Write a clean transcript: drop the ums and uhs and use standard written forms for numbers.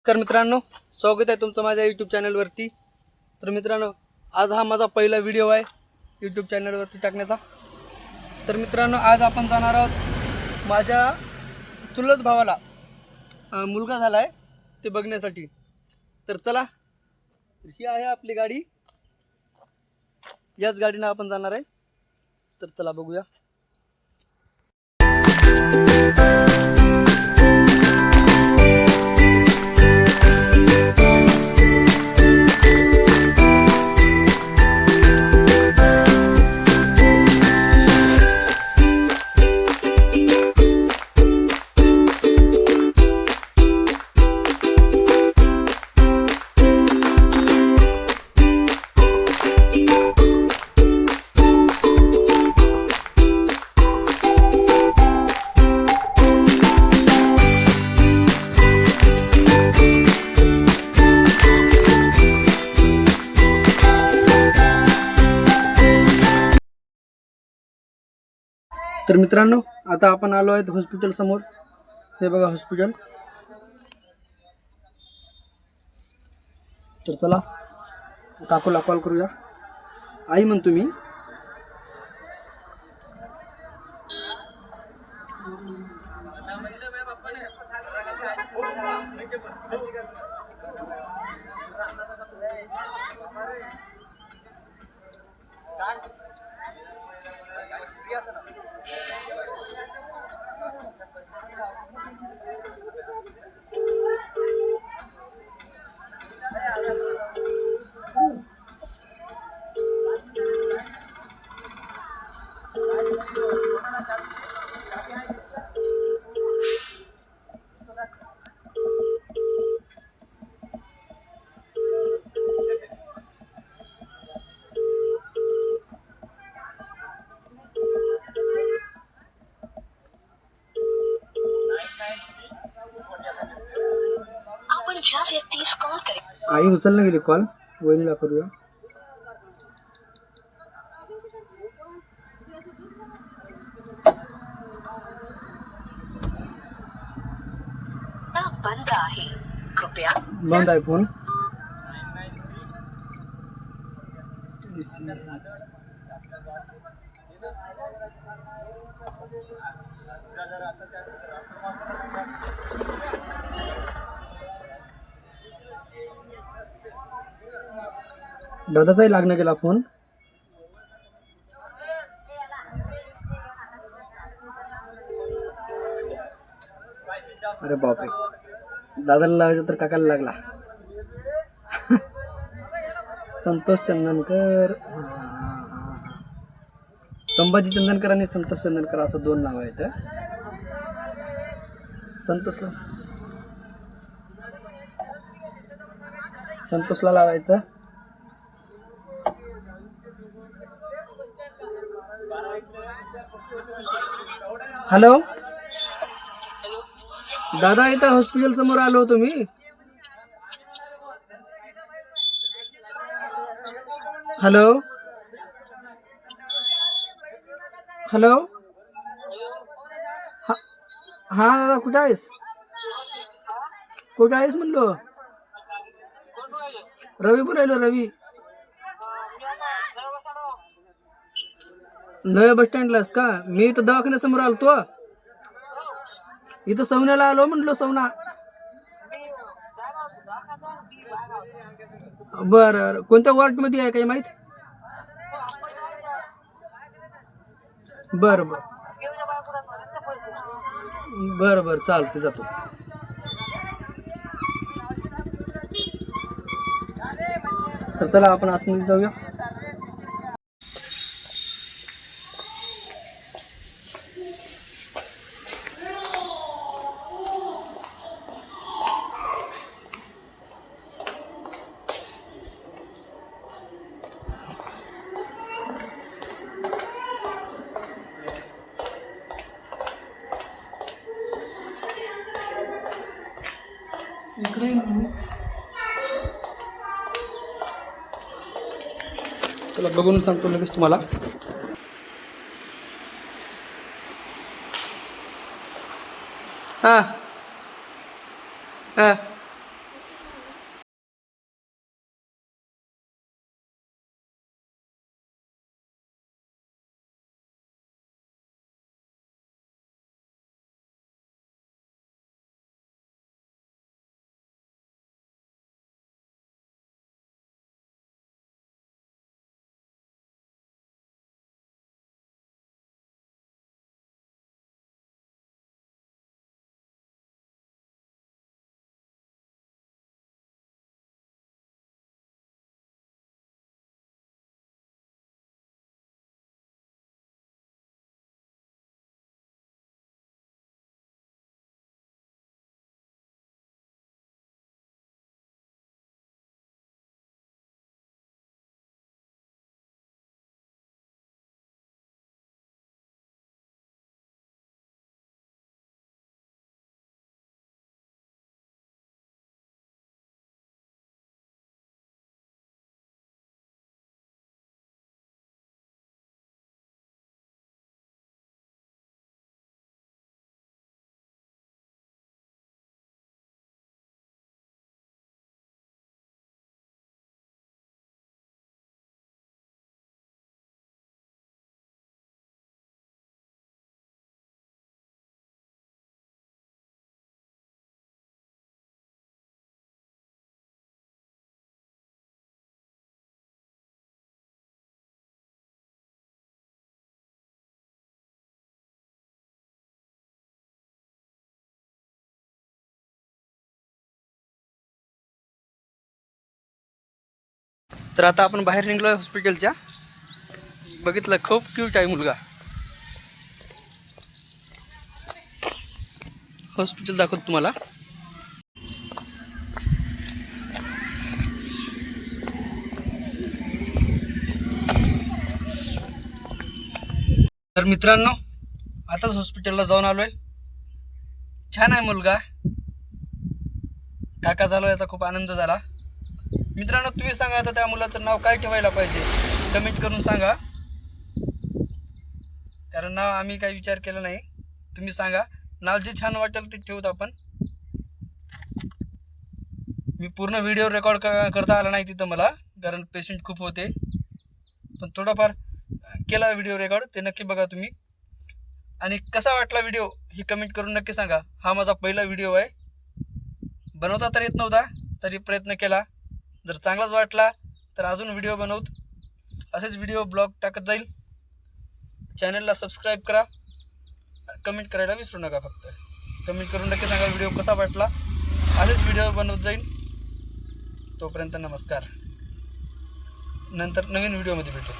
नमस्कार मित्रांनो, स्वागत आहे तुमचं माझ्या यूट्यूब चॅनलवरती। तर मित्रांनो, आज हा माझा पहिला व्हिडिओ आहे यूट्यूब चॅनलवरती टाकण्याचा। तर मित्रांनो, आज आपण जाणार आहोत माझ्या चुलत भावाला मुलगा झाला आहे ते बघण्यासाठी। तर चला, ही आहे आपली गाडी, याच गाडीने आपण जाणार आहे। तर चला बघूया। तर मित्रांनो, आता आपण आलो आहेत हॉस्पिटल समोर। हे बघा हॉस्पिटल। तर चला काकूला कॉल करूया। आई म्हणतो मी। आई उचलला गेली कॉल, वहिनीला करूया। बंद आहे, कृपया बंद आहे फोन। दादाचाही लागणार गेला फोन। अरे बापरे, दादाला लावायचा तर काकाला लागला। संतोष चंदनकर, संभाजी चंदनकर आणि संतोष चंदनकर असं दोन नाव आहेत। संतोषला लावायचं। हॅलो दादा, इथं हॉस्पिटल समोर आलो होतो मी। हॅलो हॅलो, हा दादा, कुठे आहेस? कुठे आहेस म्हणलो? रवीपूर आलो। रवी नव्या बस स्टँडलास का? मी इथं दवाखान्यासमोर आलतो। इथं सवण्याला आलो म्हणलो, सवना। बरं, कोणत्या वॉर्ड मध्ये आहे काही माहित? बरं बरं बरं बरं, चालते, जातो। तर चला आपण आतमध्ये जाऊया। इकडे चला बघून सांगतो लगेच तुम्हाला। हां हां तर आता आपण बाहेर निघलो हॉस्पिटलच्या. बघितलं खूप क्यूट आहे मुलगा. हॉस्पिटल दाखवतो तुम्हाला. तर मित्रांनो आताच हॉस्पिटलला जाऊन आलोय. छान आहे मुलगा. काका झालो याचा खूप आनंद झाला. मित्रांनो तुम्ही सांगा आता त्या मुलाचं नाव काय ठेवायला पाहिजे, कमेंट करून सांगा. कारण नाव आम्ही काही विचार केला नाही. तुम्ही सांगा. नाव जे छान वाटेल ते ठेवतो आपण. मी पूर्ण व्हिडिओ रेकॉर्ड करता आला नाही तिथं मला, कारण पेशंट खूप होते. पण थोडाफार केला व्हिडिओ रेकॉर्ड, ते नक्की बघा तुम्ही. आणि कसा वाटला व्हिडिओ ही कमेंट करून नक्की सांगा. हा माझा पहिला व्हिडिओ आहे. बनवता तर येत नव्हता, तरी प्रयत्न केला. जर चांगलाच वाटला तर अजून व्हिडिओ बनवत. असेच व्हिडिओ ब्लॉग टाकत जाईल. चॅनलला सबस्क्राईब करा. कमेंट करायला विसरू नका. फक्त कमेंट करून नक्की सांगा व्हिडिओ कसा वाटला. असेच व्हिडिओ बनवत जाईल. तोपर्यंत नमस्कार. नंतर नवीन व्हिडिओमध्ये भेटू.